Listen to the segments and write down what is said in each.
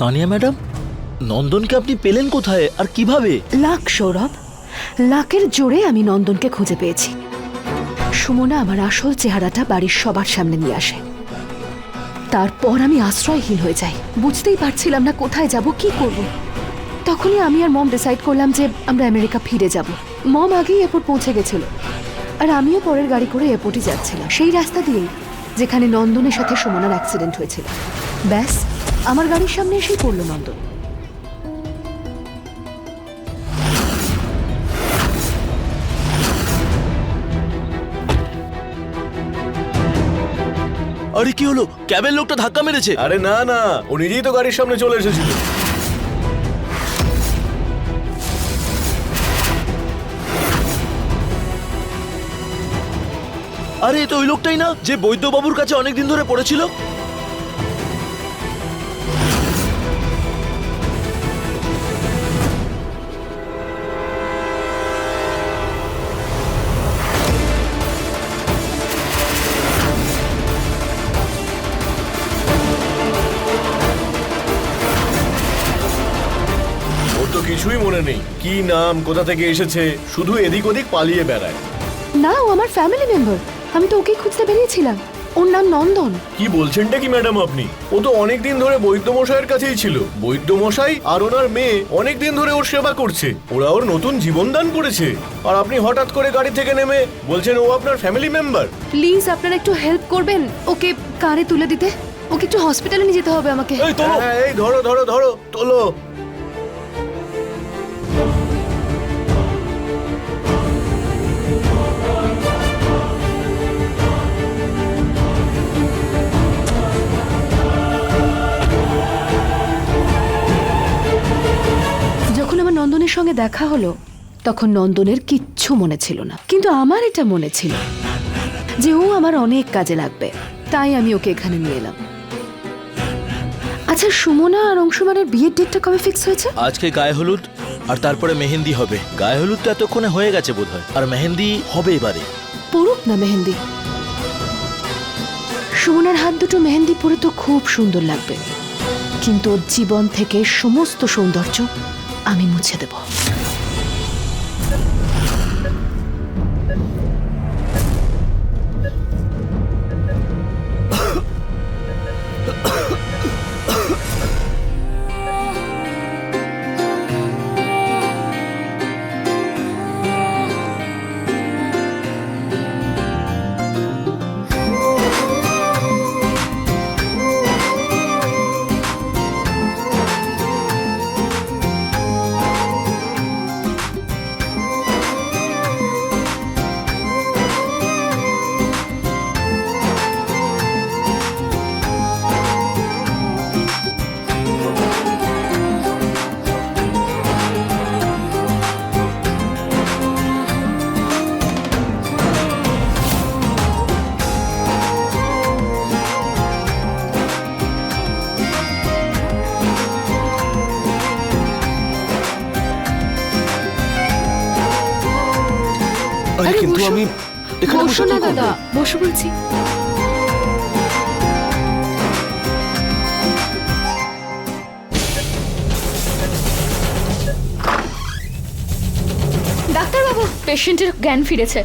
Tania madam, নন্দনকে আপনি পেলেন কোথায় আর কিভাবে? লাক সৌরভ, লাকের জোরে আমি নন্দনকে খুঁজে পেয়েছি। সুমনা আমার আসল চেহারাটা বাড়ির সবার সামনে নিয়ে আসে। তারপর আমি আশ্রয়হীন হয়ে যাই, বুঝতেই পারছিলাম না কোথায় যাব, কি করব। তখনই আমি আর মম ডিসাইড করলাম যে আমরা আমেরিকা ফিরে যাব। মম আগেই এয়ারপোর্ট পৌঁছে গেছিল আর আমিও পরের গাড়ি করে এয়ারপোর্টে যাচ্ছিলাম, সেই রাস্তা দিয়েই যেখানে নন্দনের সাথে সুমনার অ্যাক্সিডেন্ট হয়েছিল। ব্যাস, আমার গাড়ির সামনে এসেই পড়লো নন্দন। আরে কি হলো? ক্যাবের লোকটা ধাক্কা মেরেছে। আরে না না, ও নিজেই তো গাড়ির সামনে চলে এসেছিল। আরে এ তো ওই লোকটাই না যে বৈদ্যবাবুর কাছে অনেকদিন ধরে পড়েছিল। ওর তো কিছুই মনে নেই, কি নাম, কোথা থেকে এসেছে, শুধু এদিক ওদিক পালিয়ে বেড়ায়। না, ও আমার ফ্যামিলি মেম্বার, আমি তো ওকেই খুঁজতে বেরিয়েছিলাম। ওর নাম নন্দন। কি বলছেনটা কি ম্যাডাম আপনি? ও তো অনেকদিন ধরে বৈদ্যমশাইয়ের কাছেই ছিল। বৈদ্যমশাই আর ওনার মেয়ে অনেকদিন ধরে ওর সেবা করছে, ওরা ওর নতুন জীবন দান করেছে। আর আপনি হঠাৎ করে গাড়ি থেকে নেমে বলছেন ও আপনার ফ্যামিলি মেম্বার। প্লিজ আপনারা একটু হেল্প করবেন ওকে কারে তুলে দিতে। ওকে একটু হসপিটালে নিয়ে যেতে হবে আমাকে। এই তোলো। হ্যাঁ, এই ধরো ধরো ধরো, তোলো। যখন আমার নন্দনের সঙ্গে দেখা হলো তখন নন্দনের কিচ্ছু মনে ছিল না, কিন্তু আমার এটা মনে ছিল যে ও আমার অনেক কাজে লাগবে, তাই আমি ওকে এখানে নিয়ে এলাম। আচ্ছা, সুমনা আর অংশুমানের বিয়ের ডেটটা কবে ফিক্স হয়েছে? আজকে গায়ে হলুদ আর তারপরে মেহেন্দি হবে। গায়ে হলুদ তো এতক্ষণে হয়ে গেছে বোধহয়, আর মেহেন্দি হবে এবারে। পড়ুক না মেহেন্দি। সুমনার হাত দুটো মেহেন্দি পরে তো খুব সুন্দর লাগবে, কিন্তু ওর জীবন থেকে সমস্ত সৌন্দর্য আমি মুছে দেব। আরে কিন্তু আমি এখানে বসো না দাদা, বসো বলছি। ডাক্তারবাবু, পেশেন্টের জ্ঞান ফিরেছে।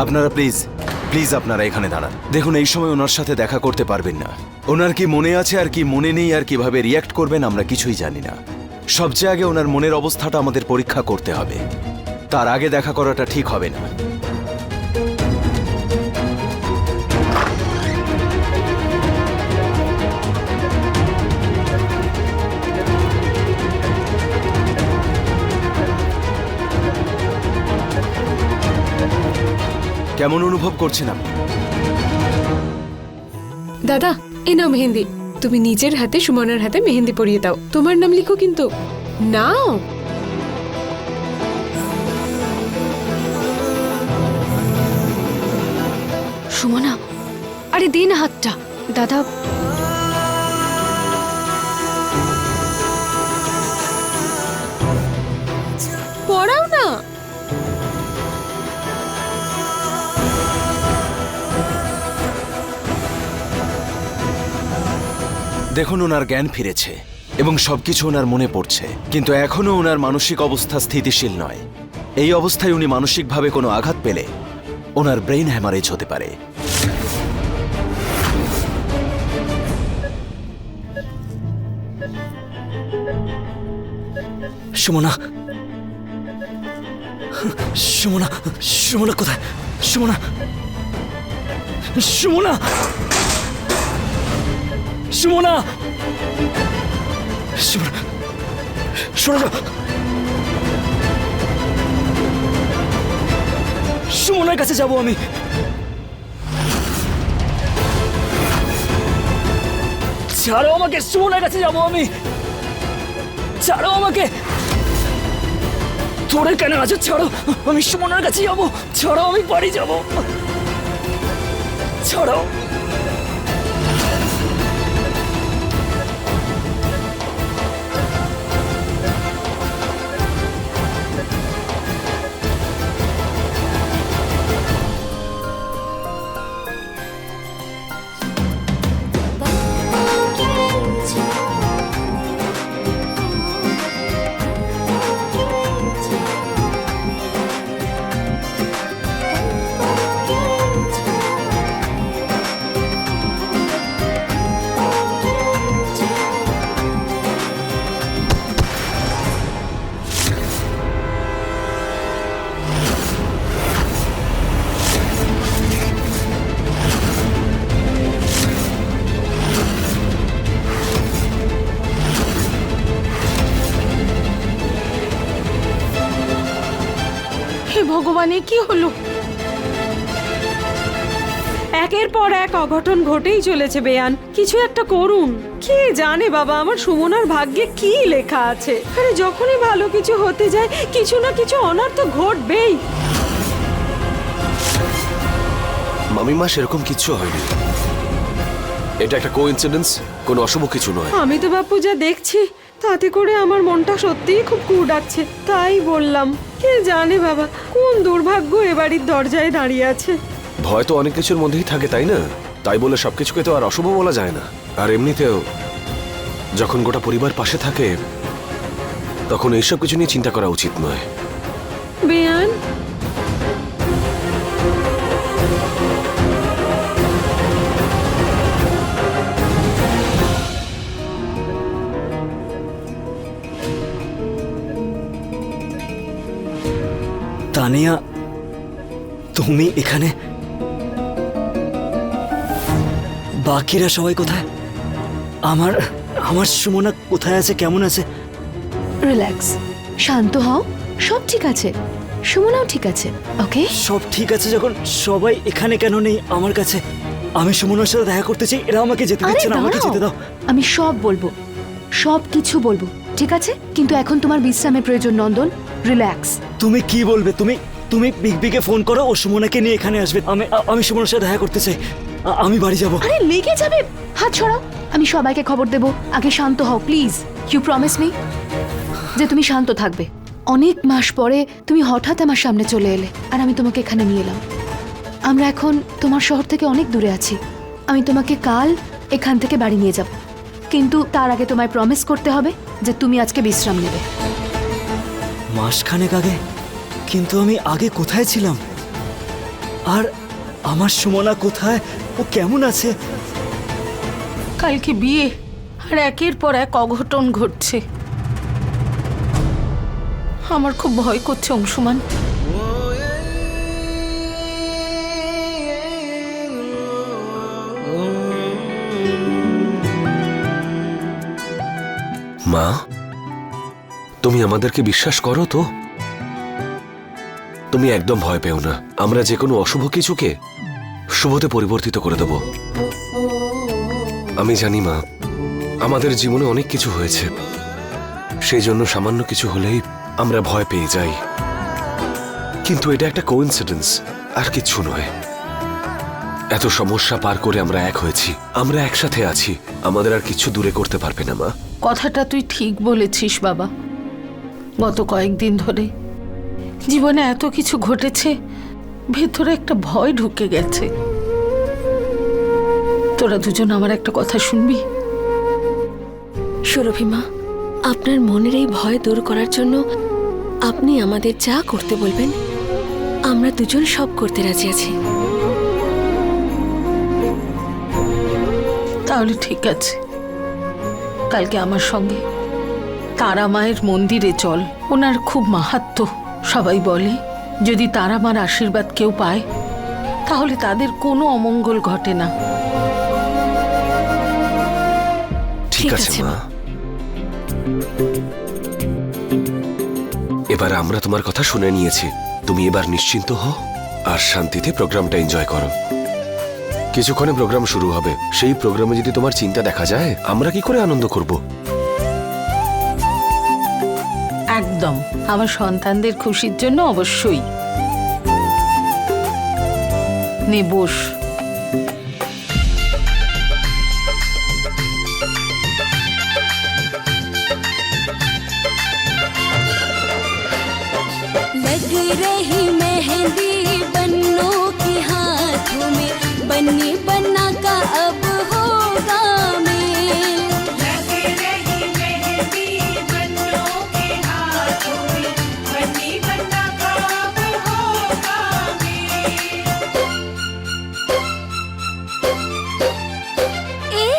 আপনারা প্লিজ প্লিজ আপনারা এখানে দাঁড়ান। দেখুন, এই সময় ওনার সাথে দেখা করতে পারবেন না। ওনার কি মনে আছে আর কি মনে নেই আর কিভাবে রিয়্যাক্ট করবেন আমরা কিছুই জানি না। সবচেয়ে আগে ওনার মনের অবস্থাটা আমাদের পরীক্ষা করতে হবে, তার আগে দেখা করাটা ঠিক হবে না। কেমন অনুভব করছেন আপনি? দাদা, এ নাও মেহেন্দি। তুমি নিজের হাতে সুমনার হাতে মেহেন্দি পরিয়ে দাও। তোমার নাম লিখো কিন্তু। নাও। সুমনা, আরে দে না হাতটা। দাদা, পড়াও না। দেখুন ওনার জ্ঞান ফিরেছে এবং সবকিছু ওনার মনে পড়ছে, কিন্তু এখনো ওনার মানসিক অবস্থা স্থিতিশীল নয়। এই অবস্থায় উনি মানসিকভাবে কোনো আঘাত পেলে ওনার ব্রেইন হ্যামারেজ হতে পারে। সুমনা, সুমনা, সুমনা কোথায়? সুমনা, সুমনা, সুমনা, সুমনা, শোনো, সুমনার কাছে যাব আমি। ছাড়ো আমাকে, সুমনার কাছে যাব আমি। ছাড়ো আমাকে, তোরে কেন আছো? ছাড়ো, আমি সুমনার কাছে যাবো। ছাড়ো, আমি বাড়ি যাব। ছাড়ো। হে ভগবান, এ কি হলো? একের পর এক অঘটন ঘটেই চলেছে বেয়ান। কিছু একটা করুন। কে জানে বাবা, আমার সুমনার ভাগ্যে কি লেখা আছে। আরে যখনই ভালো কিছু হতে যায় কিছু না কিছু অনর্থ ঘটবেই। মামিমা, সেরকম কিচ্ছু হয়নি। এটা একটা কোইন্সিডেন্স, কোনো অশুভ কিছু নয়। আমি তো বাপু যা দেখছি তাতে করে আমার মনটা সত্যিই খুব কু ডাকছে। তাই বললাম, কে জানে বাবা কোন দুর্ভাগ্য এ বাড়ির দরজায় দাঁড়িয়ে আছে। ভয় তো অনেক কিছুর মধ্যেই থাকে, তাই না? তাই বলে সবকিছুকে তো আর অশুভ বলা যায় না। আর এমনিতেও যখন গোটা পরিবার পাশে থাকে তখন এইসব কিছু নিয়ে চিন্তা করা উচিত নয়। বেয়ান, তানিয়া, তুমি এখানে? বাকিরা সবাই কোথায়? আমার আমার সুমনা কোথায় আছে, কেমন আছে? রিল্যাক্স, শান্ত হও, সব ঠিক আছে। সুমনাও ঠিক আছে, ওকে? সব ঠিক আছে যখন সবাই এখানে কেন নেই আমার কাছে? আমি সুমনার সাথে দেখা করতে চাই, এরা আমাকে যেতে আরে দিচ্ছে না। আমাকে দাঁড়াও, যেতে দাও। আমি সব বলবো, সব কিছু বলবো, ঠিক আছে? কিন্তু এখন তোমার বিশ্রামের প্রয়োজন নন্দন। রিল্যাক্স। তুমি কি বলবে? তুমি তুমি বিগ বিগে ফোন করো, ও সুমনাকে নিয়ে এখানে আসবে। আমি সুমনার সাথে দেখা করতে চাই। আমি বাড়ি যাব। আরে লেগে যাবে, হাত ছড়াও। আমি সবাইকে খবর দেব। আগে শান্ত হও প্লিজ। ইউ প্রমিস মি যে তুমি শান্ত থাকবে। অনেক মাস পরে তুমি হঠাৎ আমার সামনে চলে এলে আর আমি তোমাকে এখানে নিয়ে এলাম। আমরা এখন তোমার শহর থেকে অনেক দূরে আছি। আমি তোমাকে কাল এখান থেকে বাড়ি নিয়ে যাব, কিন্তু তার আগে তোমায় প্রমিস করতে হবে যে তুমি আজকে বিশ্রাম নেবে। মাসখানেক আগে? কিন্তু আমি আগে কোথায় ছিলাম? আর আমার সুমনা কোথায়? ও কেমন আছে? কালকে বিয়ে আর একের পর এক অঘটন ঘটছে। আমার খুব ভয় করছে অংশুমান। মা, তুমি আমাদেরকে বিশ্বাস করো তো? তুমি একদম ভয় পেও না। আমরা যে কোনো অশুভ কিছুকে শুভতে পরিবর্তিত করে দেব। আমি জানি মা, আমাদের জীবনে অনেক কিছু হয়েছে, সেই জন্য সামান্য কিছু হলেই আমরা ভয় পেয়ে যাই। কিন্তু এটা একটা কোইন্সিডেন্স, আর কিছু নয়। এত সমস্যা পার করে আমরা এক হয়েছি, আমরা একসাথে আছি। আমাদের আর কিছু দূরে করতে পারবে না মা। কথাটা তুই ঠিক বলেছিস বাবা। গত কয়েকদিন ধরে জীবনে এত কিছু ঘটেছে, ভেতরে একটা ভয় ঢুকে গেছে। তোরা দুজন আমার একটা কথা শুনবি? সুরভিমা, আপনার মনের এই ভয় দূর করার জন্য আপনি আমাদের যা করতে বলবেন আমরা দুজন সব করতে রাজি আছি। তাহলে ঠিক আছে, কালকে আমার সঙ্গে তারা মায়ের মন্দিরে চল। ওনার খুব মাহাত্ম্য। সবাই বলে যদি তারা মার আশীর্বাদ কেউ পায় তাহলে তাদের কোনো অমঙ্গল ঘটে না। ঠিক আছে মা। এবার আমরা তোমার কথা শুনে নিয়েছি। তুমি এবার নিশ্চিন্ত হও আর শান্তিতে প্রোগ্রামটা এনজয় করো। কিছুক্ষণে প্রোগ্রাম শুরু হবে, সেই প্রোগ্রামে যদি তোমার চিন্তা দেখা যায় আমরা কি করে আনন্দ করব? একদম, আমার সন্তানদের খুশির জন্য অবশ্যই। নে বস। लग रही मेहंदी बन्नों के हाथों में, बन्नी बन्ना का अब होगा मेल। लग रही मेहंदी बन्नों के हाथों में, बन्नी बन्ना का अब होगा मेल। ए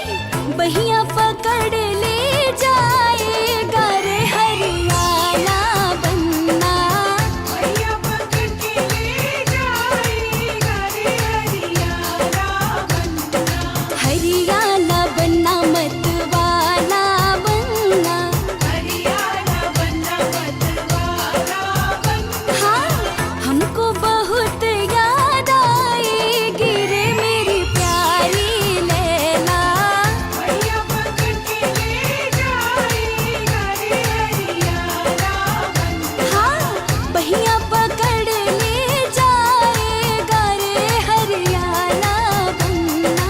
बहिया पकड़ ले जाएगा रे हरियाणा बन्ना। बहिया पकड़ के ले जाएगा रे हरियाणा बन्ना। हरियाणा बन्ना मतवाला बन्ना। हरियाणा बन्ना मतवाला बन्ना। हाँ, हमको बहुत याद आएगी रे मेरी प्यारी लैला। बहिया पकड़ के ले जाएगा रे हरियाणा बन्ना। हाँ, बहिया पकड़ ले जाएगा रे हरियाणा बन्ना।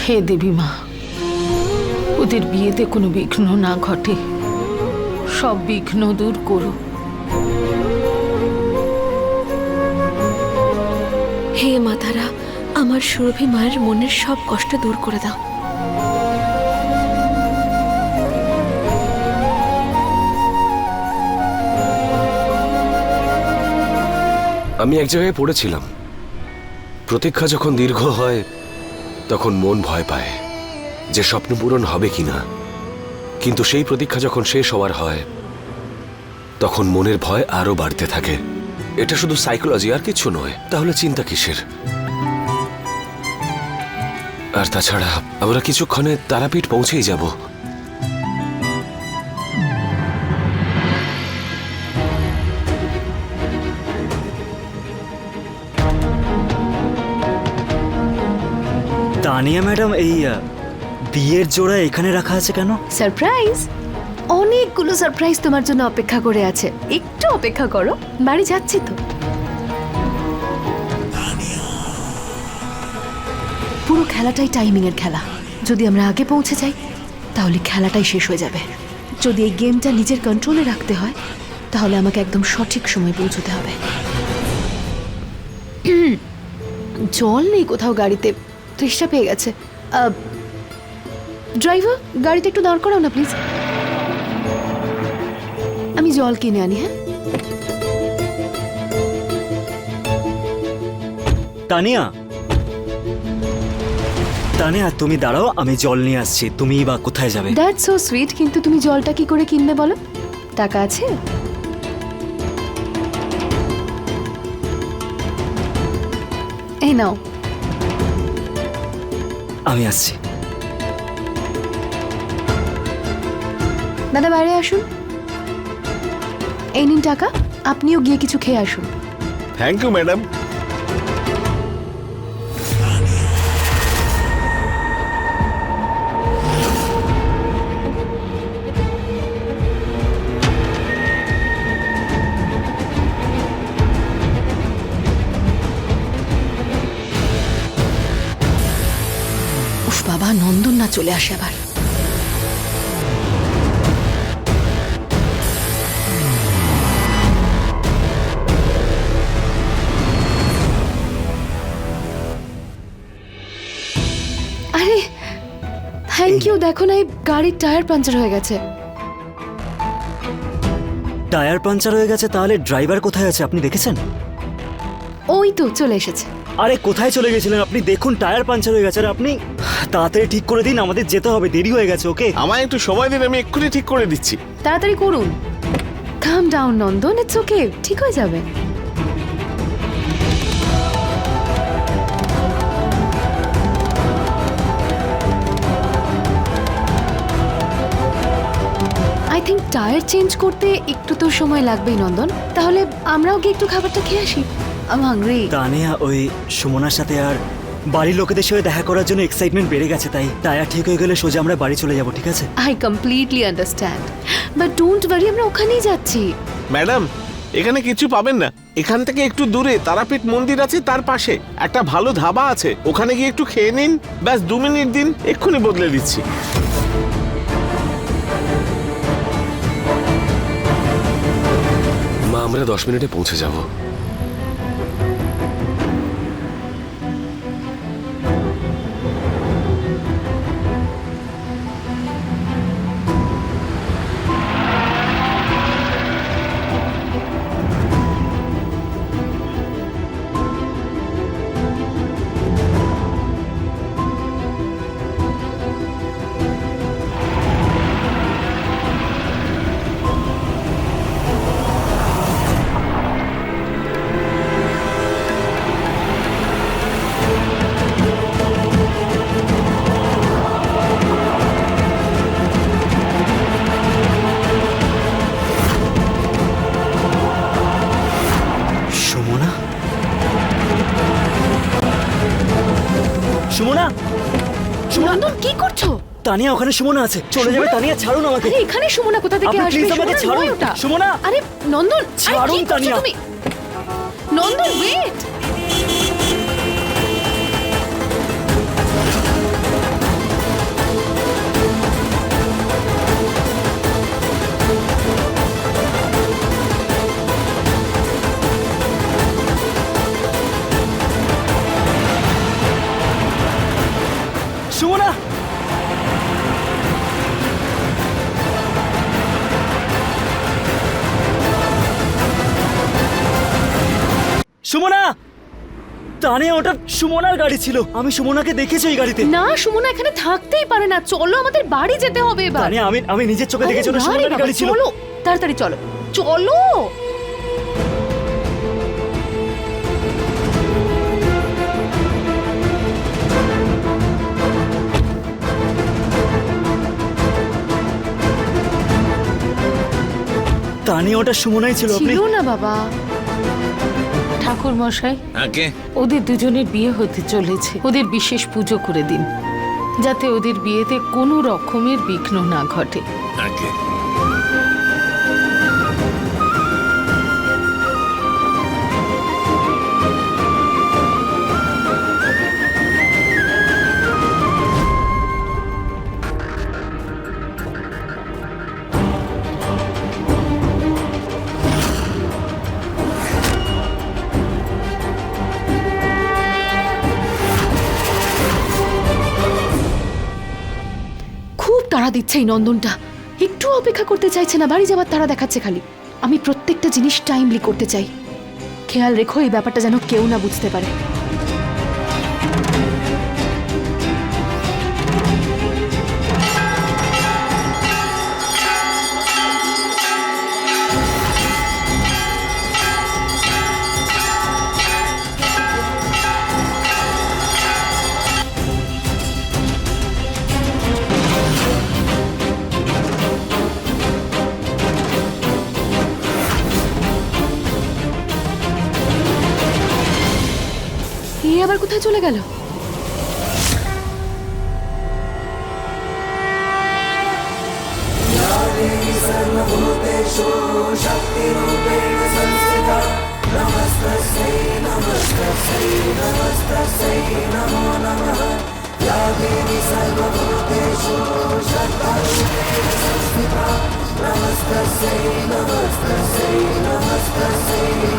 হে দেবী মা, ওদের বিয়েতে কোনো বিঘ্ন না ঘটে, সব বিঘ্ন দূর করো। হে মা তারা, আমার সুরভি মায়ের মনের সব কষ্ট দূর করে দাও। আমি এক জায়গায় পড়েছিলাম, প্রতীক্ষা যখন দীর্ঘ হয় তখন মন ভয় পায় যে স্বপ্ন পূরণ হবে কিনা, কিন্তু সেই প্রতীক্ষা যখন শেষ হওয়ার হয় তখন মনের ভয় আরো বাড়তে থাকে। এটা শুধু সাইকোলজি আর কিছু নয়, তাহলে চিন্তা কিসের? আর তাছাড়া আমরা কিছুক্ষণে তারাপীঠ পৌঁছেই যাব। তানিয়া ম্যাডাম, এই বিয়ের জোড়া এখানে রাখা আছে কেন? সারপ্রাইজ, অনেকগুলো সারপ্রাইজ তোমার জন্য অপেক্ষা করে আছে। একটু অপেক্ষা করো, বাড়ি যাচ্ছি তো। পুরো খেলাটাই টাইমিং এর খেলা। যদি আমরা আগে পৌঁছে যাই তাহলে খেলাটাই শেষ হয়ে যাবে। যদি এই গেমটা নিজের কন্ট্রোলে রাখতে হয় তাহলে আমাকে একদম সঠিক সময় পৌঁছতে হবে। জল নেই কোথাও গাড়িতে, তৃষ্ণা পেয়ে গেছে। ড্রাইভার, গাড়িতে একটু দাঁড় করাও না প্লিজ। আমি জল কিনে আনি। হ্যাঁ তানিয়া, তানিয়া তুমি দাঁড়াও, আমি জল নিয়ে আসছি। তুমি বা কোথায় যাবে? দ্যাটস সো সুইট, কিন্তু তুমি জলটা কি করে কিনবে বলো? টাকা আছে? এই নাও। আমি আসছি। দাদা বাইরে আসুন, এই নিন টাকা, আপনিও গিয়ে কিছু খেয়ে আসুন। Thank you madam. উফ বাবা, নন্দন না চলে আসে আবার। আরে থ্যাংক ইউ, দেখো না এই গাড়ির টায়ার পাঞ্চার হয়ে গেছে। টায়ার পাঞ্চার হয়ে গেছে? তাহলে ড্রাইভার কোথায় আছে আপনি দেখেছেন? ওই তো চলে এসেছে। আরে কোথায় চলে গেছিলেন আপনি? দেখুন টায়ার পাঞ্চার হয়ে গেছে। আর আপনি তাড়াতাড়ি ঠিক করে দিন, আমাদের যেতে হবে, দেরি হয়ে গেছে। ওকে আমায় একটু সময় দিন, আমি এক্ষুনি ঠিক করে দিচ্ছি। তাড়াতাড়ি করুন। কাম ডাউন নন্দন, ইটস ওকে, ঠিক হয়ে যাবে। আই থিঙ্ক টায়ার চেঞ্জ করতে একটু তো সময় লাগবেই নন্দন। তাহলে আমরাও গিয়ে একটু খাবারটা খেয়ে আসি। I hungry. তানিয়া ওই সুমনার সাথে আর বাড়ির লোকেদের সাথে দেখা করার জন্য এক্সাইটমেন্ট বেড়ে গেছে, তাই টায়ার ঠিক হয়ে গেলে সোজা আমরা বাড়ি চলে যাব, ঠিক আছে? I completely understand, but don't worry, আমরা ওখানেই যাচ্ছি। ম্যাডাম, এখানে কিছু পাবেন না। এখান থেকে একটু দূরে তারাপীঠ মন্দির আছে, তার পাশে একটা ভালো ধাবা আছে, ওখানে গিয়ে একটু খেয়ে নিন। ব্যাস 2 মিনিট দিন, এক্ষুনি বদলে দিচ্ছি। মা, আমরা 10 মিনিটে পৌঁছে যাব। সুমনা, সুমনা, সুমনা, নন্দন কি করছো? তানিয়া ওখানে সুমনা আছে, চলে যাবে। তানিয়া ছাড়ুন আমাকে। আরে এখানে সুমনা কোথা থেকে আপনি আসবে? please আমাকে সুমনা ছাড়ুন। নয় ওটা। সুমনা! আরে নন্দন, আরে ছাড়ুন কি করছো তানিয়া। তুমি? নন্দন ওয়েট। সুমনা, সুমনা, তানিয়া ওটা সুমনার গাড়ি ছিল। আমি সুমনাকে দেখেছি ওই গাড়িতে। না, সুমনা এখানে থাকতেই পারে না। চলো, আমাদের বাড়ি যেতে হবে এবার। তানিয়া, আমি নিজের চোখে আরে দেখেছি ওটা না রে সুমনার বাবা, গাড়ি ছিল। চলো তাড়াতাড়ি চলো, চলো। তানিয়া ওটা সুমনাই ছিল। আপনি ছিল না বাবা। ঠাকুর মশাই, ওদের দুজনের বিয়ে হতে চলেছে, ওদের বিশেষ পুজো করে দিন, যাতে ওদের বিয়েতে কোনো রকমের বিঘ্ন না ঘটে। তাড়া দিচ্ছে এই নন্দনটা, একটু অপেক্ষা করতে চাইছে না, বাড়ি যাবার তাড়া দেখাচ্ছে খালি। আমি প্রত্যেকটা জিনিস টাইমলি করতে চাই। খেয়াল রেখো এই ব্যাপারটা যেন কেউ না বুঝতে পারে। কোথায় চলে গেল? Namaste, namaste, namaste.